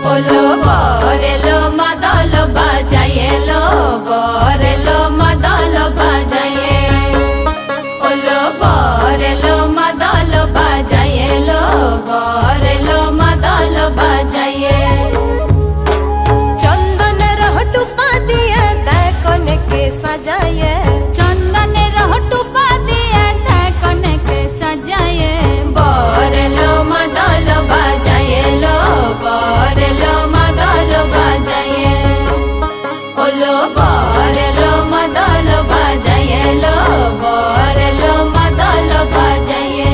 ওলো বরেলো মাদল বাজাইলো বরেলো মাদল বাজায়ে ওলো বরেলো মাদল বাজাইলো বরেলো মাদল বাজায়ে চন্দনের টুপা দিয়ে দেখনকে সাজায়ে চন্দনের টুপা দিয়ে দেখনকে সাজায়ে বরেলো মাদল বাজাইলো বরেলো মাদল বাজায়ে ওলো বরেলো মাদল বাজাইলো বরেলো মাদল বাজায়ে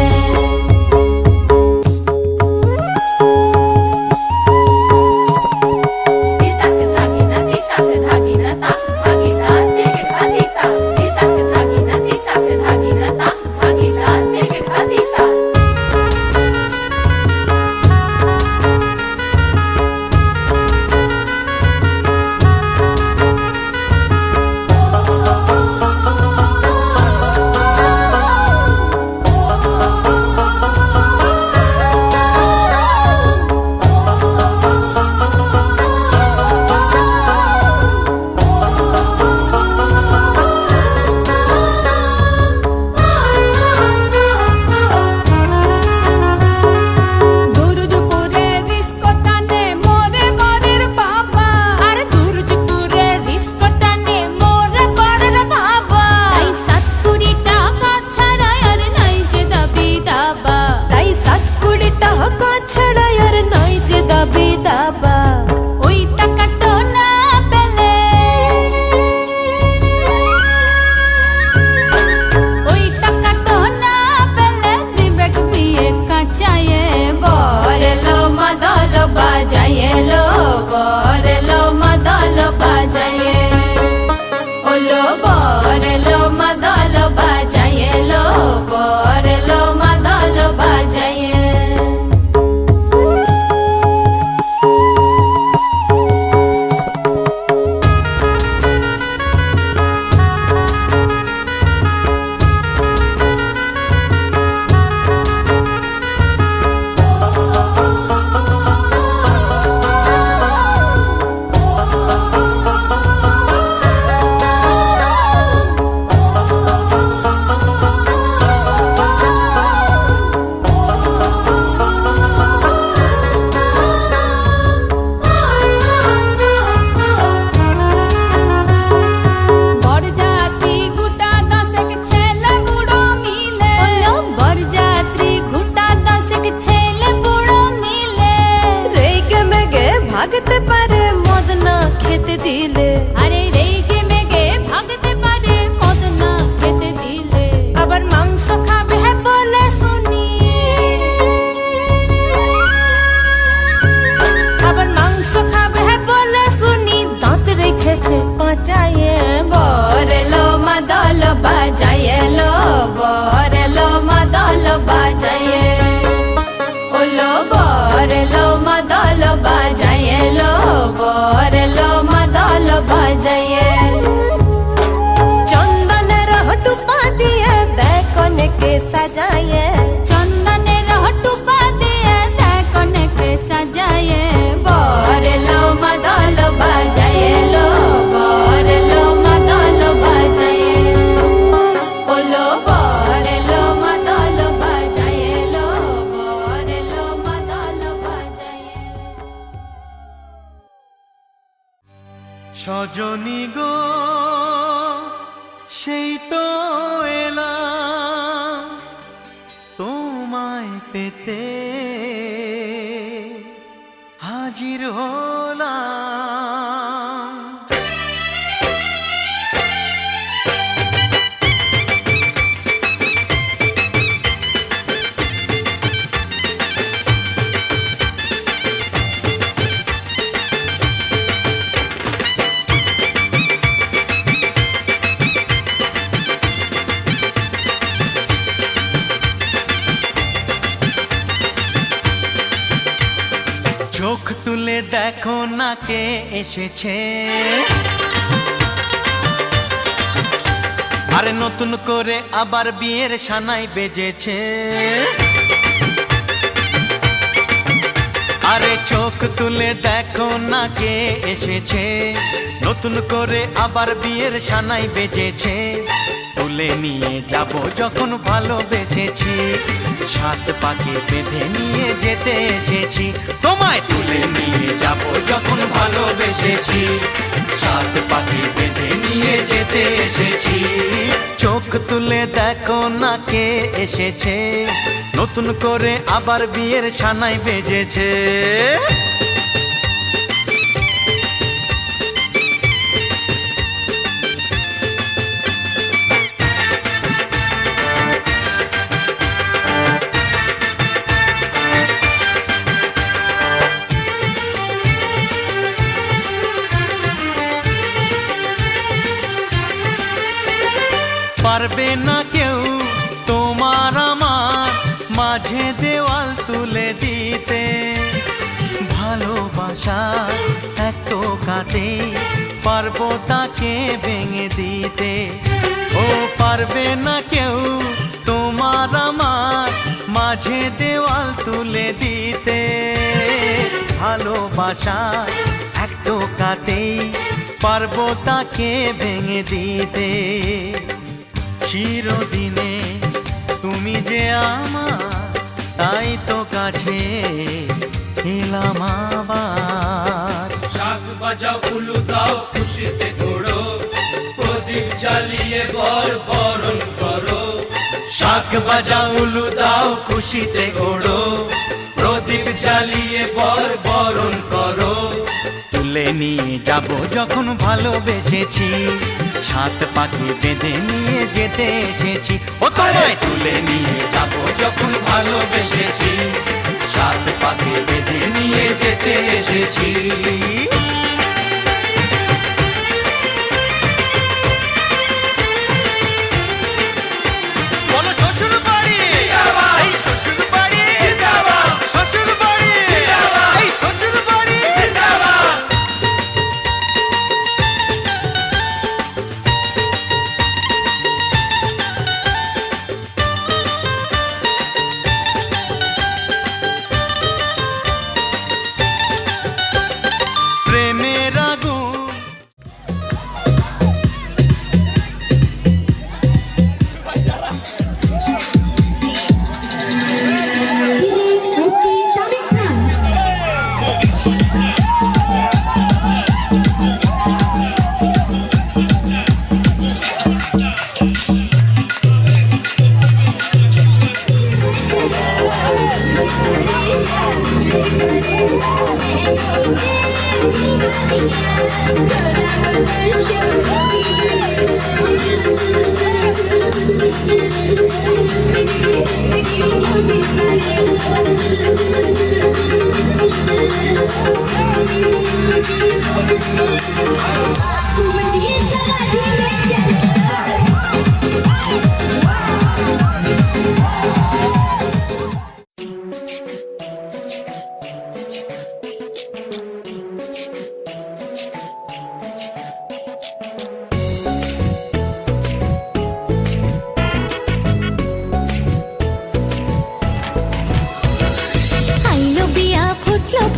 বাজাইলো বরেলো মাদল বাজায়ে ওলো বরেলো মাদল বাজাইলো বরেলো মাদল বাজায়ে ভাগতে পারে মদ না খেতে দিলে আরে রেগে মেগে ভাগতে পারে মদ না খেতে দিলে আবার মাংস খাবে বলে শুনি আবার মাংস খাবে বলে শুনি দাঁত রেখেছে পাঁচায়ে বরেলো মাদল বাজাইলো বরেলো মাদল বাজায়ে ওলো বরেলো মাদল বাজাইলো বরেলো মাদল বাজায়ে চন্দনের টুপা দিয়ে দেখনকে সাজায়ে চন্দনের টুপা দিয়ে দেখনকে সাজায়ে বরেলো মাদল বাজাইলো বরেলো মাদল বাজায়ে ওলো বরেলো মাদল বাজাইলো বরেলো মাদল বাজায়ে সজনী গো সেই তো এলাম তোমায় পেতে হাজির হলাম চোখ তুলে দেখো না কে এসেছে আরে নতুন করে আবার বিয়ের সানাই বেজেছে আরে চোখ তুলে দেখো না কে এসেছে, নতুন করে আবার বিয়ের সানাই বেজেছে। তুলে নিয়ে যাব যখন ভালোবেসেছি, সাত পাকে বেঁধে নিয়ে যেতে এসেছি। তোমায় তুলে নিয়ে যাব যখন ভালোবেসেছি, সাত পাকে বেঁধে নিয়ে যেতে এসেছি। চোখ তুলে দেখো না কে এসেছে, নতুন করে আবার বিয়ের সানাই বেজেছে। পারবে না কেউ তোমার আমার মাঝে দেওয়াল তুলে দিতে, ভালোবাসা এক টোকাতে পারবো তাকে ভেঙে দিতে। ও পারবে না কেউ তোমার আমার মাঝে দেওয়াল তুলে দিতে, ভালোবাসা এক টোকাতেই পারবো তাকে ভেঙে দিতে। চিরদিনে তুমি যে আমার, তাই তো কাছে এলাম আবার। শাক বাজাও উলু দাও খুশিতে ঘোড়ো, প্রদীপ জ্বালিয়ে বরণ করো। শাক বাজাও উলু দাও খুশিতে ঘোড়ো, প্রদীপ জ্বালিয়ে বরণ করো। তুলে নিয়ে যাব যখন ভালোবেসেছি, সাত পাকে বেঁধে নিয়ে যেতে এসেছি। ও তোমায় তুলে নিয়ে যাব যখন ভালোবেসেছি, সাত পাকে বেঁধে নিয়ে যেতে এসেছি। বলো শ্বশুর বাড়ি, এই শ্বশুর বাড়ি, শ্বশুর বাড়ি, এই শ্বশুর বাড়ি। প্রেমের আগুন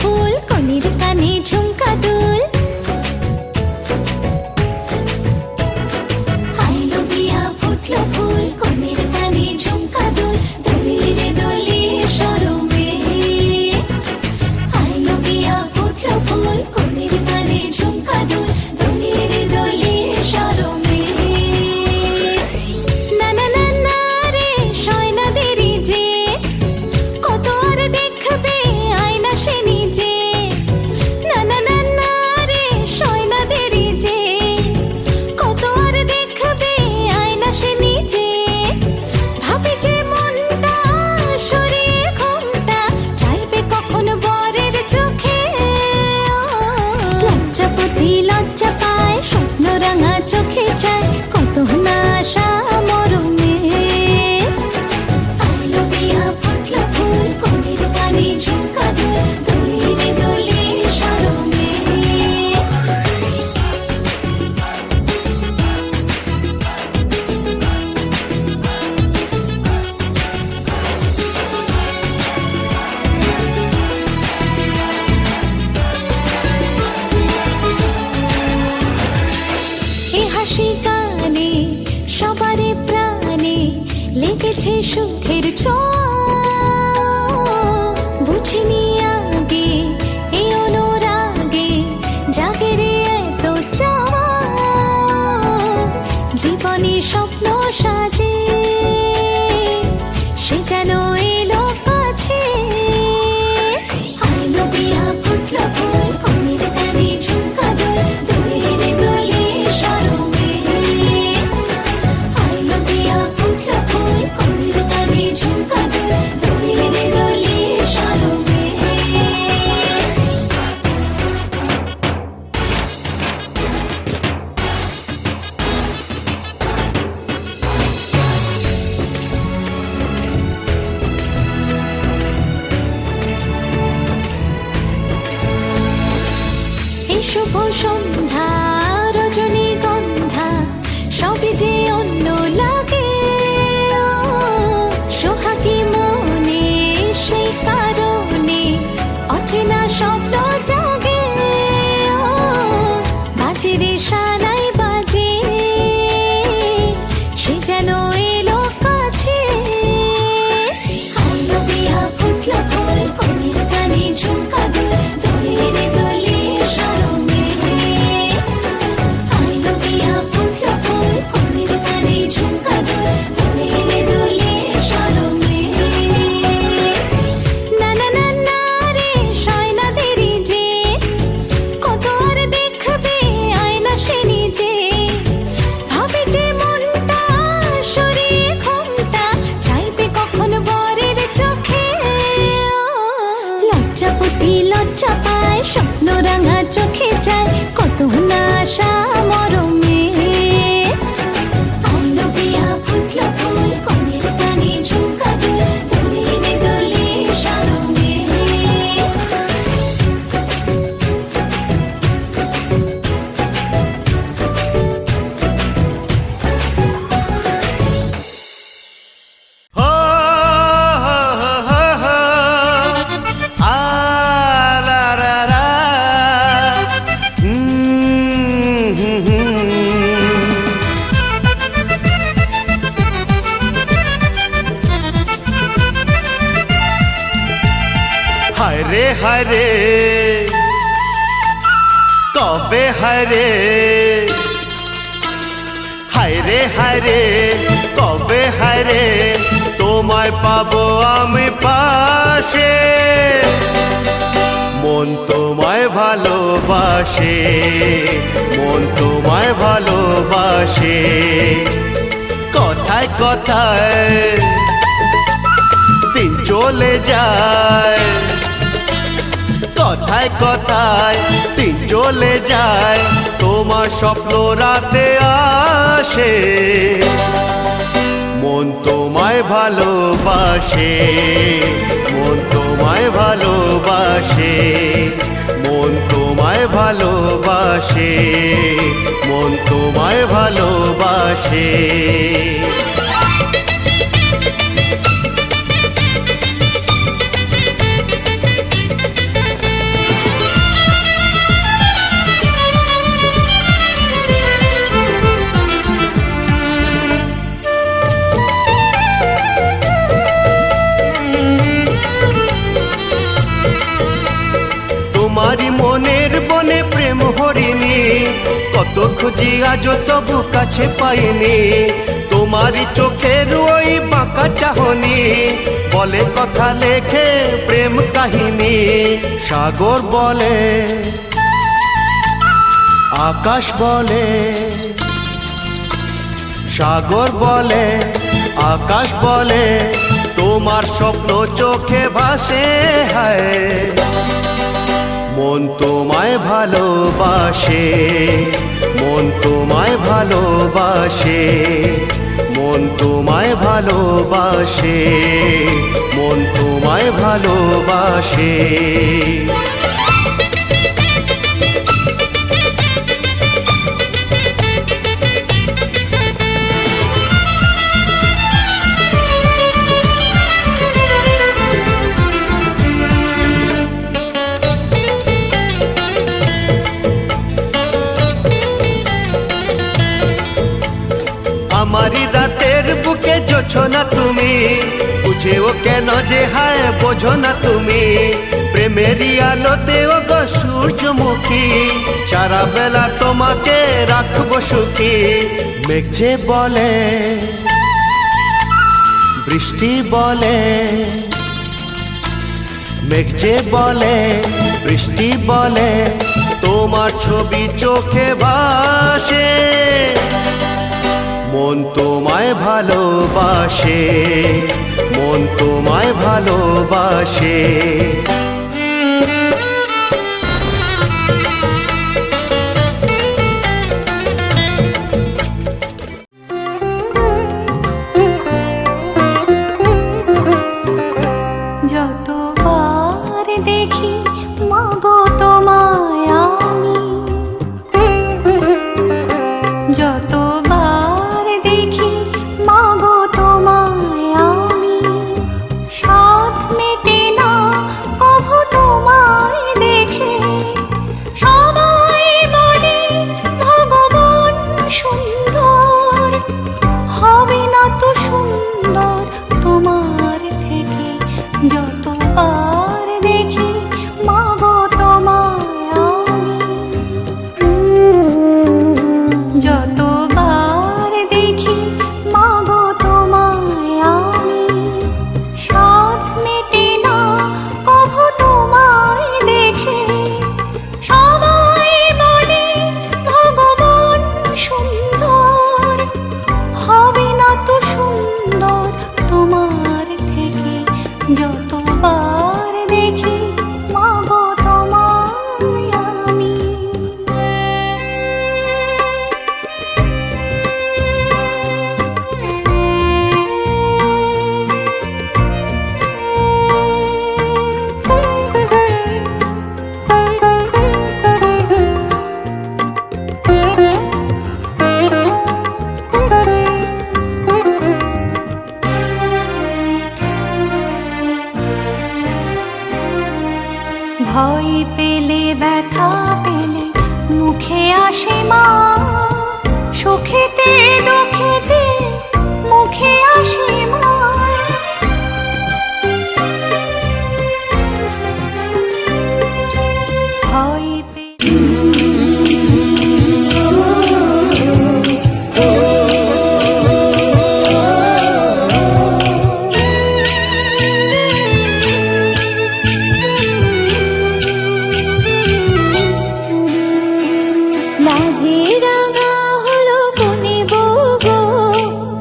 ফুল কনের কানে ঝুমকা দুল, শুভ সন্ধ্যা রজনীগন্ধা সবই যে অন্য লাগে সোহাগী মনে সেই কারণে অচেনা স্বপ্ন জাগে বাজে রে সানাই বাজে সে যেন এলো কাছে আইলো বিয়া ফুটলো ফুল কনের কানে ঝুমকা দুল দোলে রে দোলে শরমে আইলো বিয়া ফুটলো ফুল কনের কানে ঝুমকা দুল দোলে রে দোলে শরমে না না না না রে শয়না দেরি যে কত আর দেখবে আয়না সে নিজে ভাবে যে মনটা সরিয়ে ঘুমটা চাইবে কখন বরের চোখে লজ্জাপতি লজ্জা পায় স্বপ্ন রাঙা চোখে যায় কত না আশা মরমে আইলো বিয়া ফুটলো ফুল কনের কানে ঝুমকা দুল দোলে রে দোলে শরমে হো হো হো হো হো আ লা রা রা হুম হুম হুম। হায় রে হায় রে কবে হায় রে হায় রে হায় রে কবে হায় রে তোমায় পাবো আমি পাশে মন তোমায় ভালোবাসে মন তোমায় ভালোবাসে কথায় কথায় দিন চলে যায় কথায় কথায় দিন চলে যায় তোমার স্বপ্ন রাতে আসে মন তোমায় ভালোবাসে মন তোমায় ভালোবাসে মন তোমায় ভালোবাসে মন তোমায় ভালোবাসে তোমারি মনের বনে প্রেম হরিণী কত খুঁজি আজ তবু কাছে পাইনি তোমারি চোখের ওই বাঁকা চাহনি বলে কথা লেখে প্রেম কাহিনী সাগর বলে আকাশ বলে সাগর বলে আকাশ বলে তোমার স্বপ্ন চোখে ভাসে হায় মন তোমায় ভালোবাসে মন তোমায় ভালোবাসে মন তোমায় ভালোবাসে মন তোমায় ভালোবাসে আমারি রাতের বুকে জোছো না তুমি বুঝেও কেন যে হায় বোঝো না তুমি প্রেমেরই আলোতে ও গো সূর্যমুখী সারা বেলা তোমাকে রাখবো সুখী মেঘ যে বলে বৃষ্টি বলে মেঘ যে বলে বৃষ্টি বলে তোমার ছবি চোখে ভাসে মন তোমায় ভালোবাসে মন তোমায় ভালোবাসে যতবার দেখি মাগো তোমায় আমি ব্যথা পেলে মুখে আসে মা, সুখেতে দুঃখেতে মুখে আসে মা। ভয় লাজে রাঙা হলো কোনে বউ গো,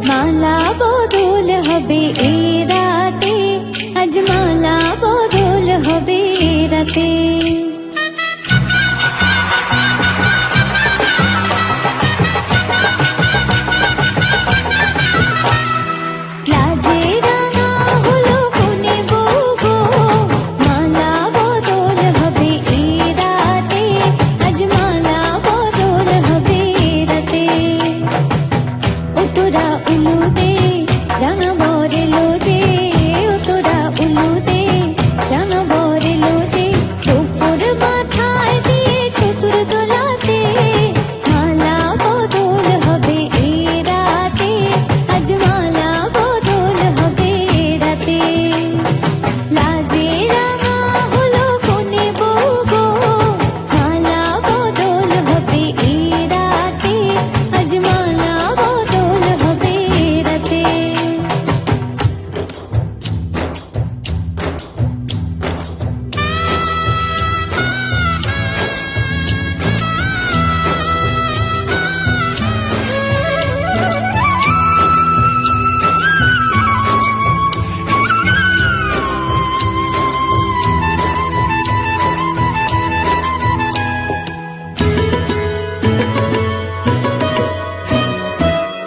মালা বদল হবে এ রাতে, আজ মালা বদল হবে এ রাতে। লাজে রাঙা হলো কোনে বউ গো, মালা বদল হবে এ রাতে, আজ মালা বদল হবে এ রাতে। ও তোরা উলুদে রাঙা বরেলো যে, ও তোরা উলুদে রাঙা বরেলো যে, উপর মাথায় দিয়ে চতুর দোলাতে, মালা বদল হবে এ রাতে, আজ মালা বদল হবে এ রাতে। লাজে রাঙা হলো কোনে বউ গো, মালা বদল হবে এ রাতে, আজ মালা বদল হবে এ রাতে।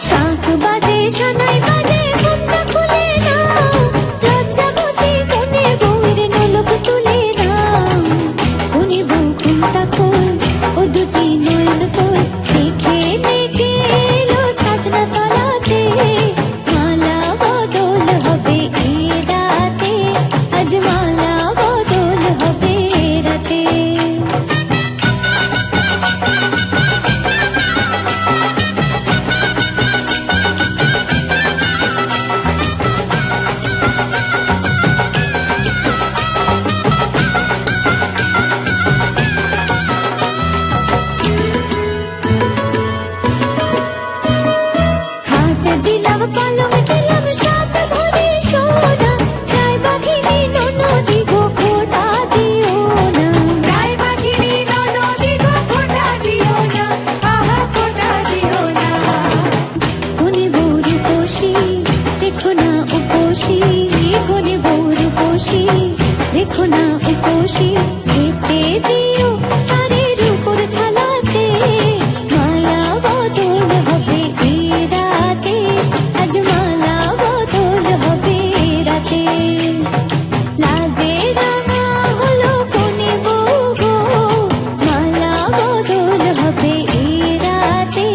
শাঁখ বাজে শোনাই বাজে ঘুমটা খুলে নাও, লজ্জাবতী কোনে বউয়ের নোলক তুলে নাও। কোনে বউ ঘুমটা খোল, ও দুটি নয়ন তোল, দেখে নেকে এলো ছাদনা তলাতে, মালা বদল হবে এ রাতে, আজ মালা বদল হবে এ রাতে। হাট দিলাম পালং দিলাম সাত ভরে সোনা, রায় বাঘিনী ননদি গো খোটা দিও না, রায় বাঘিনী ননদি গো খোটা দিও না, আহা খোটা দিও না। কোনে বউ রূপসী রেখো না উপসী, কোনে বউ রূপসী রেখো না উপসী, খেতে দিও তারের উপর থালাতে, মালা বদল হবে এ রাতে, আজ মালা বদল হবে এ রাতে। লাজে রাঙা হলো কোনে বউ গো, মালা বদল হবে এ রাতে,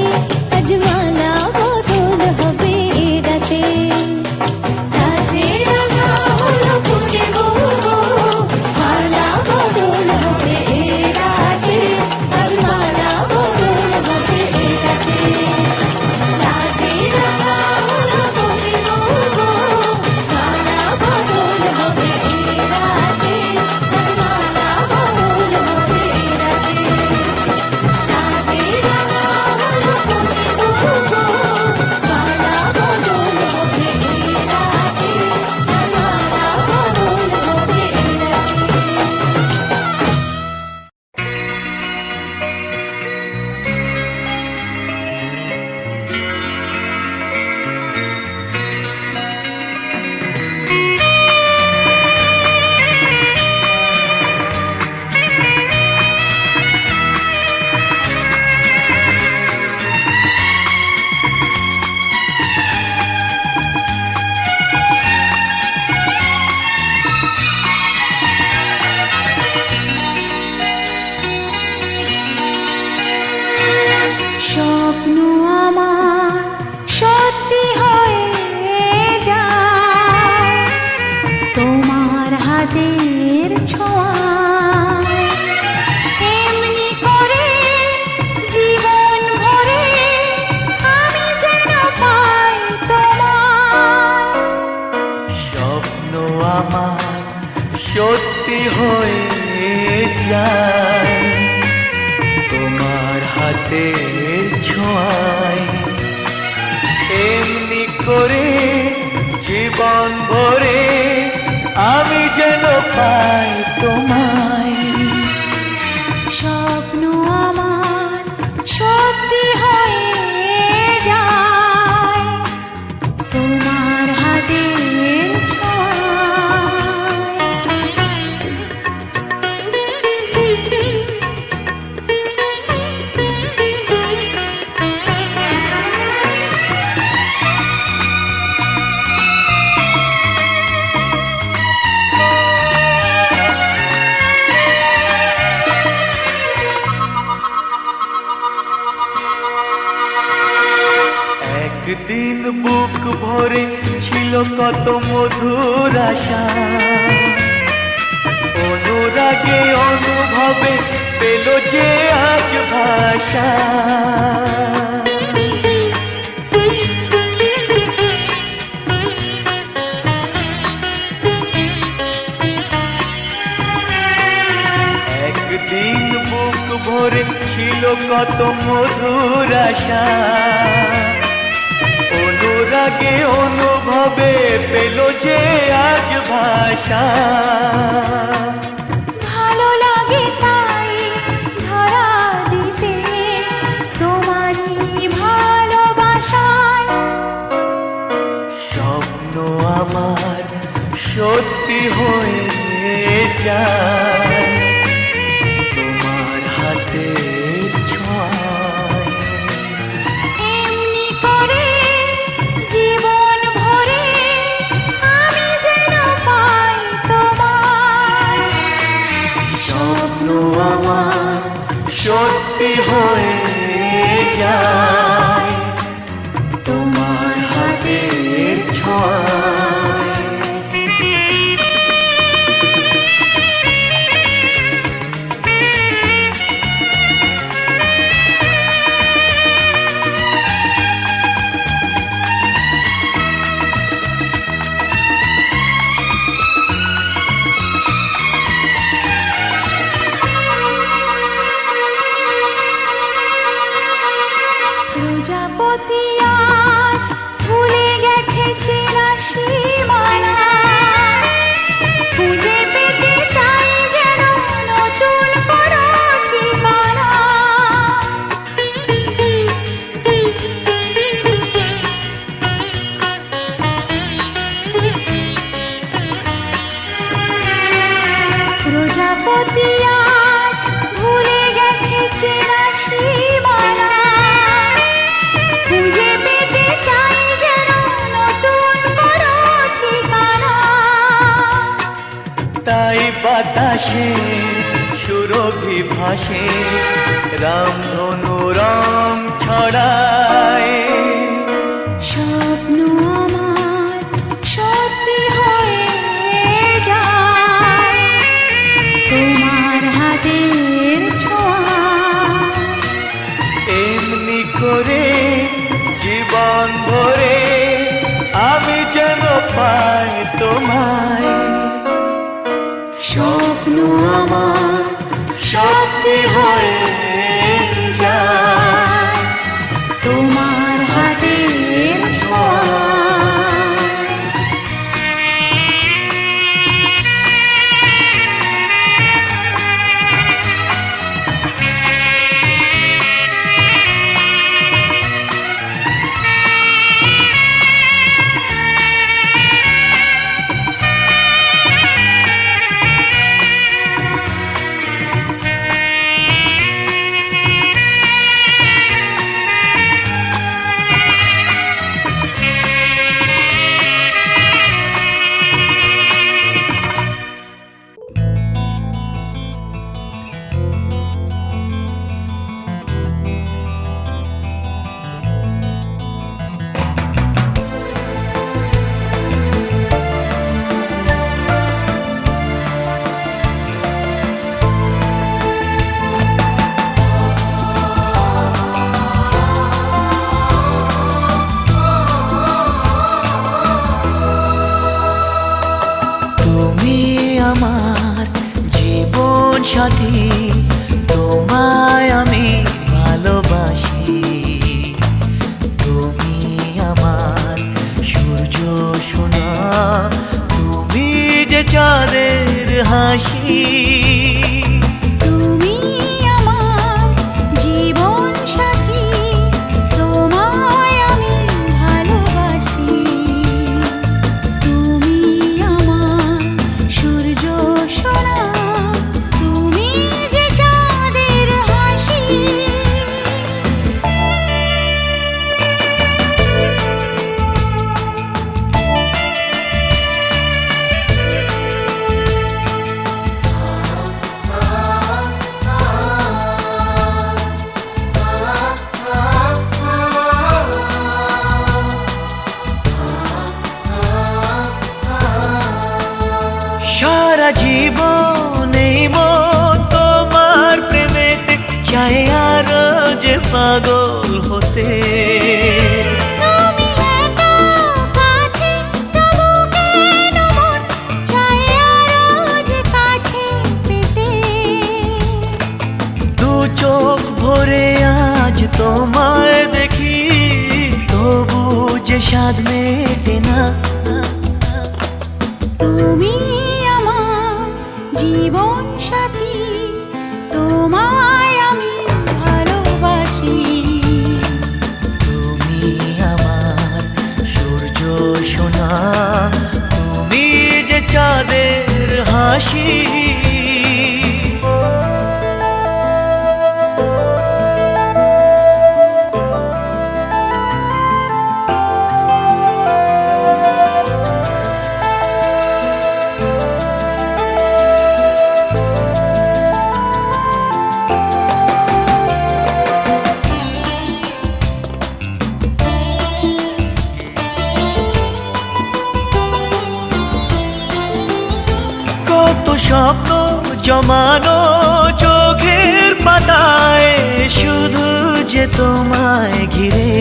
আজ মালা বদল হবে এ রাতে। লাজে রাঙা হলো কোনে বউ গো, মালা বদল হবে এ রাতে, আজ মালা বদল হবে এ রাতে। লাজে রাঙা হলো কোনে বউ গো, মালা বদল হবে এ রাতে, আজ মালা বদল হবে এ রাতে। লাজে রাঙা হলো কোনে বউ গো, মালা বদল হবে এ রাতে, আজ মালা বদল হবে এ রাতে। স্বপ্ন আমার সত্যি হয়ে যায় তোমার হাতের ছোঁয়ায়। হাতের ছোঁয়ায় এমনি করে জীবন ভরে আমি যেন পাই তোমায়। স্বপ্ন আমার সত্যি হয়ে যায় তোমার হাতের একদিন বুক ভরে ছিল কত মধুর আশা, অনুরাগে অনুভবে পেল যে আজ ভাষা। একদিন বুক ভরে ছিল কত মধুর আশা, অনুরাগে অনুভবে পেল যে আজ ভাষা। ভালো লাগে তাই ধরা দিতে তোমারই ভালোবাসায়। স্বপ্ন আমার সত্যি হয়ে যায় তোমার হাতের ছোঁয়ায়। এমনি করে জীবন ভরে আমি যেন পাই তোমায়। স্বপ্ন আমার সত্যি হয়ে যায় তোমার হাতের ছোঁয়ায়। প্রজাপতি আজ ভুলে গেছে চেনা সীমানা, খুঁজে পেতে চাই যেন নতুন কোনো ঠিকানা। প্রজাপতি আজ ভুলে গেছে চেনা সীমানা, খুঁজে পেতে চাই যেন নতুন কোনো ঠিকানা। তাই বাতাসে সুরভি ভাসে রামধনু রং ছড়ায়। স্বপ্ন আমার সত্যি হয়ে যায় তোমার হাতের ছোঁয়ায়। এমনি করে জীবন ভরে আমি যেন পাই তোমায়। স্বপ্ন আমার সত্যি হয়ে যায় তোমার হাতের ছোঁয়ায়। জীবন এই মন তোমার প্রেমেতে চাই আরো যে পাগল হতে। তুমি এত কাছে তবু কেন মন চায় আরো যে কাছে পেতে। দু চোখ ভরে আজ তোমায় দেখি, তবু যে স্বাদ মেটে না। তুমি আমার জীবন সাথী, তোমায় আমি ভালোবাসি। তুমি আমার সূর্য সোনা, তুমি যে চাঁদের হাসি। কত স্বপ্ন জমানো চোখের পাতায়, শুধু যে তোমায় ঘিরে।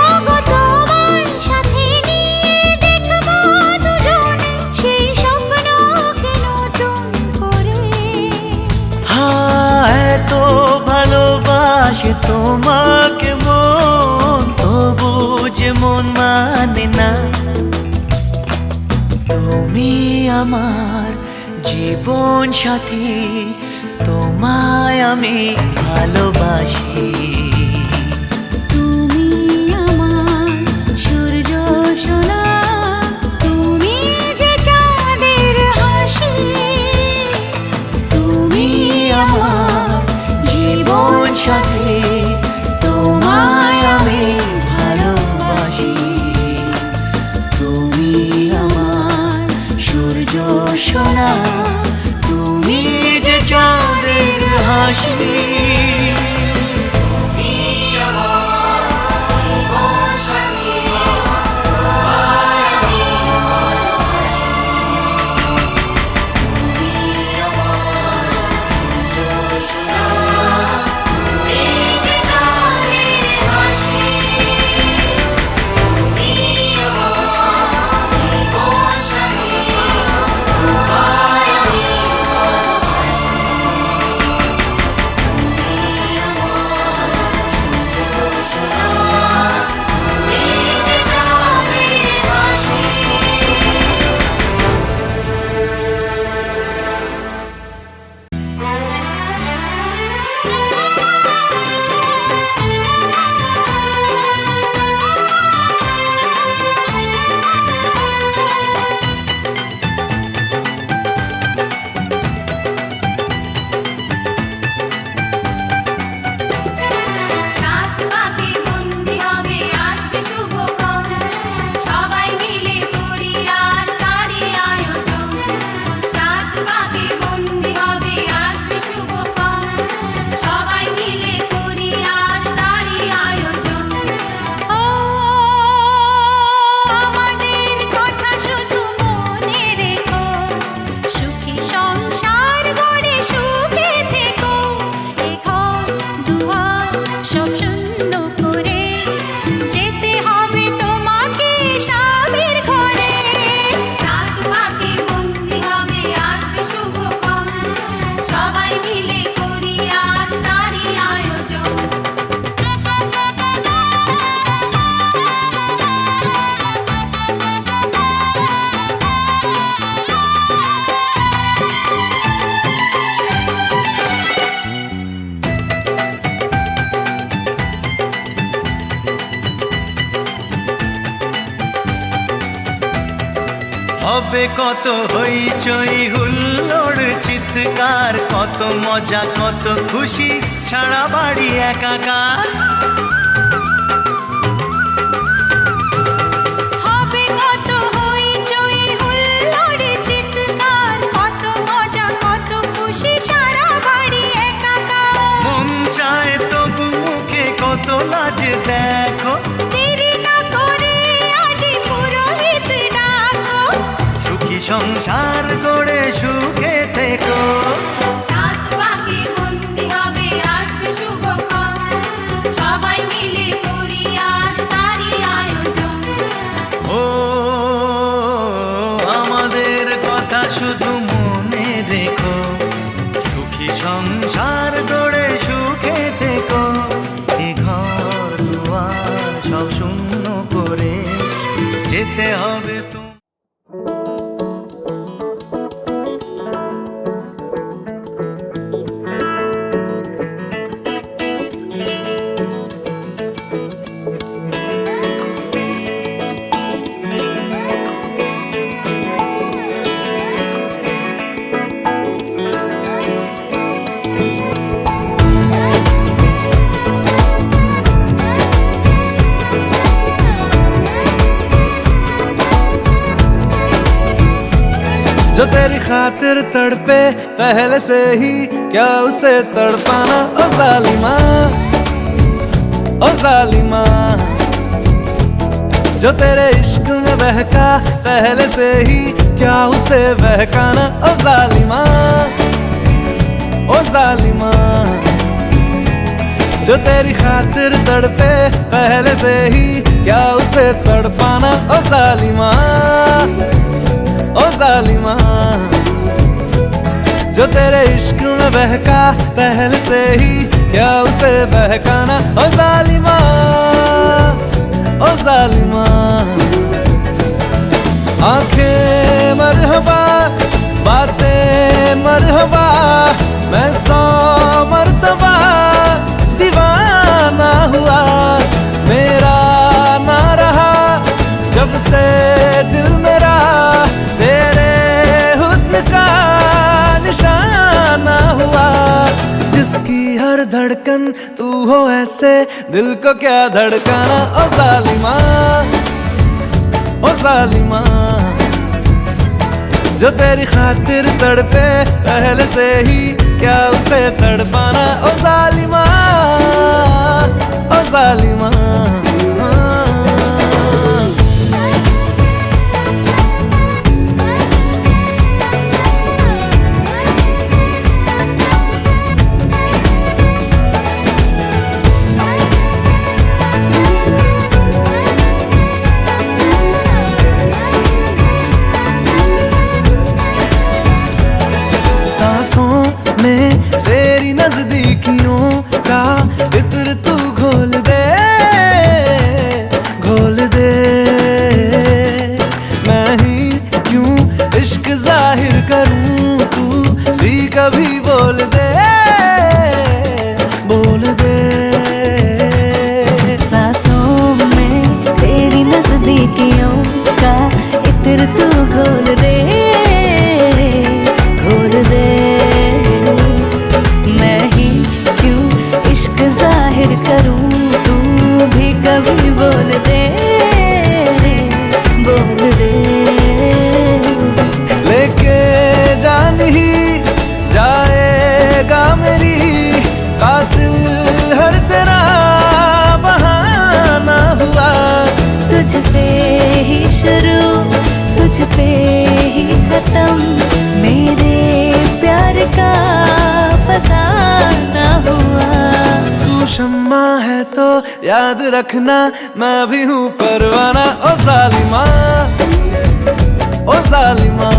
ওগো তোমার সাথে নিয়ে দেখবো দুজনে সেই স্বপ্নকে নতুন করে। এত ভালোবাসে তোমাকে মন, তবু যে মন মানে না। তুমি আমার জীবন সাথী, তোমায় আমি ভালোবাসি। তুমি আমার সূর্য সোনা, তুমি যে চাঁদের হাসি। তুমি আমার জীবন সাথী, তোমায় আমি ভালোবাসি। তুমি আমার সূর্য সোনা, তুমি যে চাঁদের হাসি। হবে কত হইচই হুল্লোড় চিৎকার, কত মজা কত খুশি, সারা বাড়ি একাকার। হবে কত হইচই হুল্লোড় চিৎকার, কত মজা কত খুশি, সারা বাড়ি একাকার। মন চায় তবু মুখে কত লাজ দেখো, দেরি না করে আজ পুরোহিত ডাকো। সুখী সংসার সুখে থেকো। সাত পাকে বন্দি হবে আসবে শুভক্ষণ, সবাই মিলে করি আজ তারই আয়োজন। ও আমাদের কথা শুধু মনে রেখো, সুখী সংসার গড়ে সুখে থেকো। এ ঘর দুয়ার সব শূন্য করে যেতে হবে তুমি। जो तेरी खातिर तड़पे पहले से ही, क्या उसे तड़पाना ओ जालिमा, ओ जालिमा। जो तेरे इश्क में बहका पहले से ही, क्या उसे बहकाना ओ जालिमा, ओ जालिमा। जो तेरी खातिर तड़पे पहले से ही, क्या उसे तड़पाना ओ जालिमा, ओ जालिमा। जो तेरे इश्क में बहका पहले से ही, क्या उसे बहकाना ओ जालिमा, ओ जालिमा। आंखें मरहबा बातें मरहबा, मैं 100 मर्तबा दीवाना हुआ। मेरा ना रहा जब से दिल मेरा, तेरे हुस्न का निशाना हुआ। जिसकी हर धड़कन तू हो ऐसे, दिल को क्या धड़काना ओ जालिमा, ओ जालिमा। जो तेरी खातिर तड़पे पहले से ही, क्या उसे तड़पाना ओ जालिमा, ओ जालिमा। सांसों में तेरी नजदीकियों का इत्र तू घोल दे, घोल दे। मैं ही क्यों इश्क जाहिर करूं, तू भी कभी बोल दे, बोल दे। सांसों में तेरी नजदीकियों का इत्र तू घोल दे, घोल दे। मैं ही क्यों इश्क जाहिर करूं, तू भी कभी बोल दे, बोल दे। लेके जान ही जाएगा मेरी, कातिल हर तेरा बहाना हुआ। तुझसे ही शुरू तुझ पे ही खत्म, मेरे प्यार का फसाना हुआ। तू शम्मा है तो याद रखना, मैं भी हूँ परवाना ओ जालिमा, ओ जालिमा।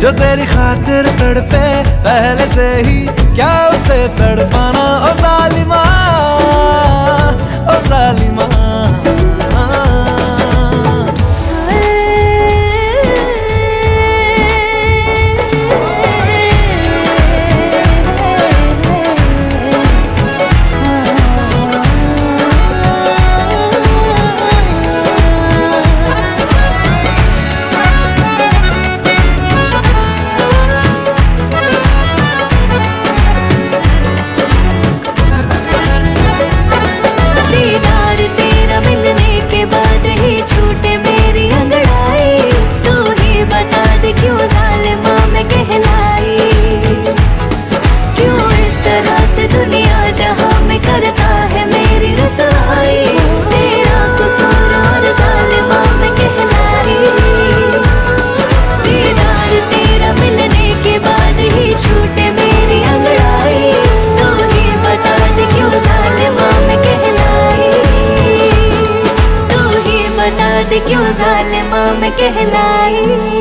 जो तेरी खातिर तड़पे पहले से ही, क्या उसे तड़पाना ओ जालिमा, ओ जालिमा। कहलाई।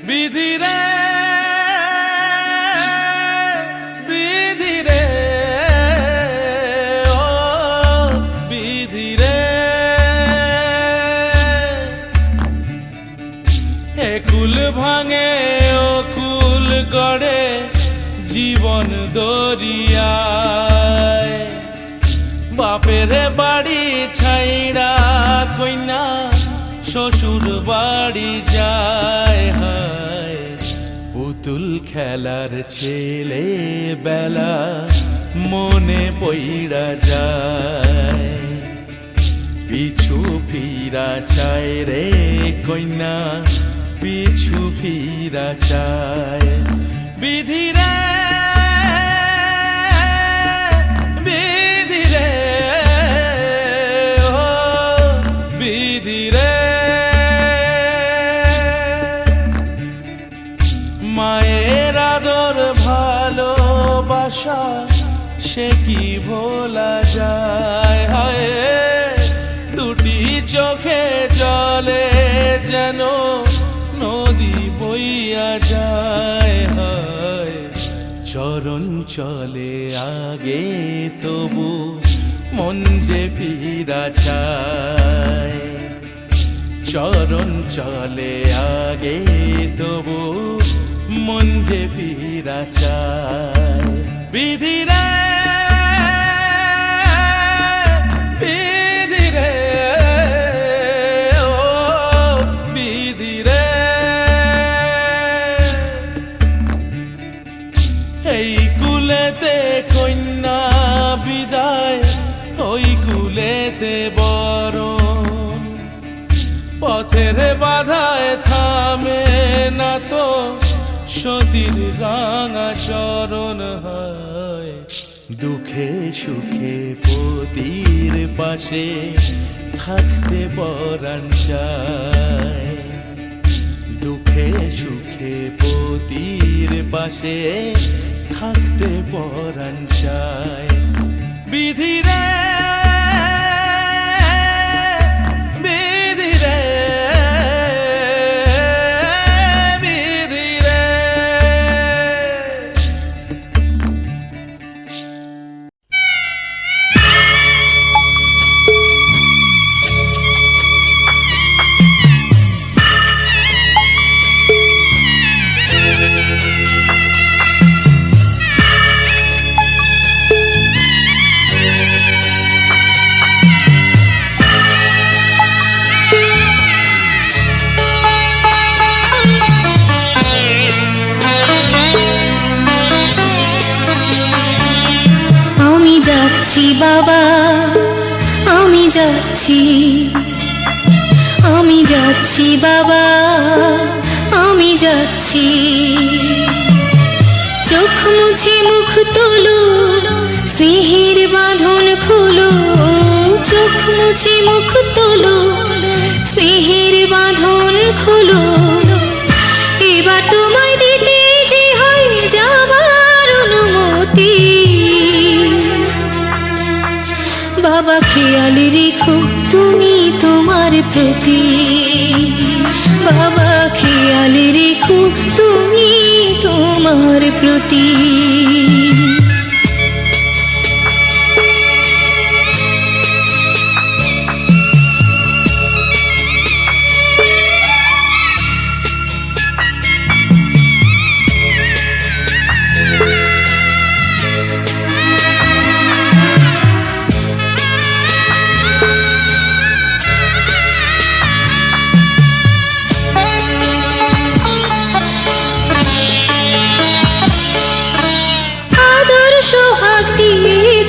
বিধি রে বিধি রে ও বিধি রে এ কুল ভাঙে ও কুল গড়ে জীবন দরিয়ায় বাপের বাড়ি ছাইড়া কইনা শ্বশুর বাড়ি যায় হায় পুতুল খেলার ছেলে বেলা মনে পইড়া যায় পিছু ফিরা চায় রে কইনা পিছু ফিরা চায় বিধি রে বিধি রে ও বিধি রে মায়ের সে কি ভোলা যায়, হায় দুটি চোখে জলে যেন নদী বইয়া যায়, হায় চরণ চলে আগে তবু মন যে ফিরা চায়, চরণ চলে আগে তবু মন যে ফিরা চায়। বিধি রে বিধি রে ও বিধি রে, এই কুলেতে কন্যা বিদায়, ওই কুলেতে বরণ, পথের বাধায় থামে না তো সতীর রাঙা চরণ, হয় দুঃখে সুখে পতির পাশে থাকতে পরাণ চায়, দুঃখে সুখে পতির পাশে থাকতে পরাণ চায়। বিধি রে বিধি রে বিধি রে। আমি যাচ্ছি বাবা, আমি যাচ্ছি, আমি যাচ্ছি বাবা, আমি যাচ্ছি। চোখ মুছে মুখ তোলো, স্নেহের বাঁধন খোলো, চোখ মুছে মুখ তোলো, স্নেহের বাঁধন খোলো। এবার তোমায় দিতে যে হয় যাবার অনুমতি, বাবা খেয়াল রেখো তুমি তোমার প্রতি, বাবা খেয়াল রেখো তুমি তোমার প্রতি।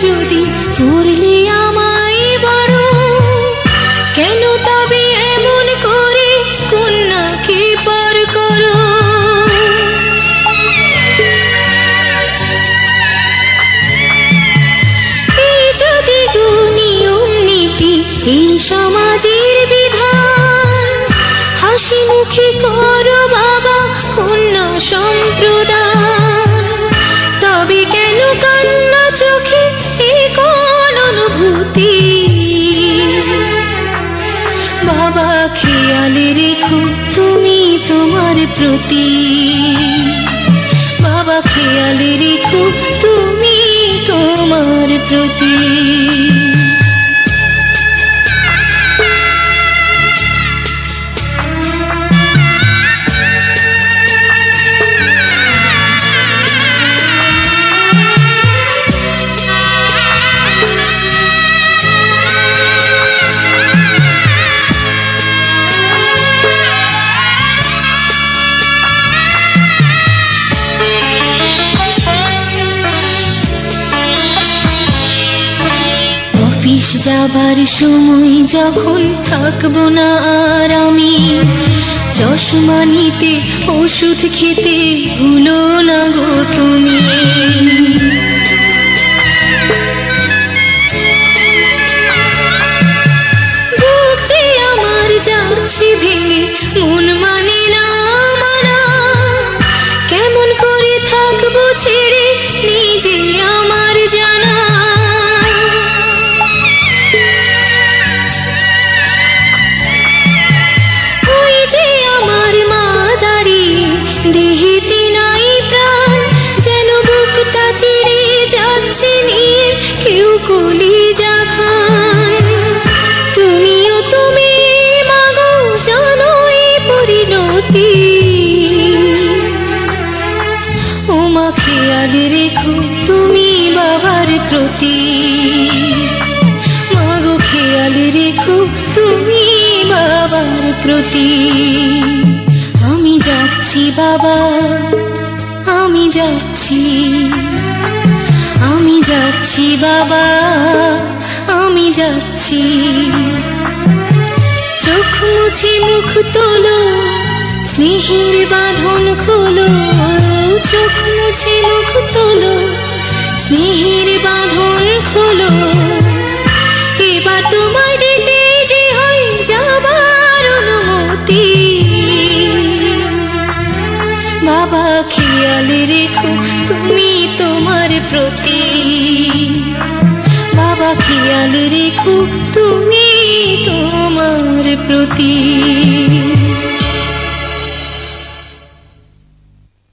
যদি করলে আমায় বড়, কেন তবে এমন করে কন্যাকে পর করো? এই যদি নিয়ম নীতি, এই সমাজের বিধান, হাসি মুখে করো বাবা কন্যা সম্প্রদান, তবে কেন কান্না চোখে এ কোন অনুভূতি? বাবা খেয়াল রেখো তুমি তোমার প্রতি, বাবা খেয়াল রেখো তুমি তোমার প্রতি। যাবার সময় যখন থাকবো না আর আমি, চশমা নিতে ওষুধ খেতে ভুলো না গো তুমি। বুক যে আমার যাচ্ছে ভেঙে, মন মানে না মানা, কেমন করে থাকবো ছেড়ে নিজে আমার জানা। বিধান, তুমিও তুমি মাগো জানো এই পরিণতি। ও মা খেয়াল রেখো তুমি বাবার প্রতি, মাগো খেয়াল রেখো তুমি বাবার প্রতি। আমি যাচ্ছি বাবা, আমি যাচ্ছি, আমি যাচ্ছি বাবা, আমি যাচ্ছি। চোখ মুছে মুখ তোলো, স্নেহের বাঁধন খোলো, চোখ মুছে মুখ তোলো, স্নেহের বাঁধন খোলো। এবার তোমায় দিতে যে হয় যাবার অনুমতি। বাবা খেয়াল রেখো তুমি তোমার প্রতি, বাবা খেয়াল রেখো তুমি তোমার প্রতি।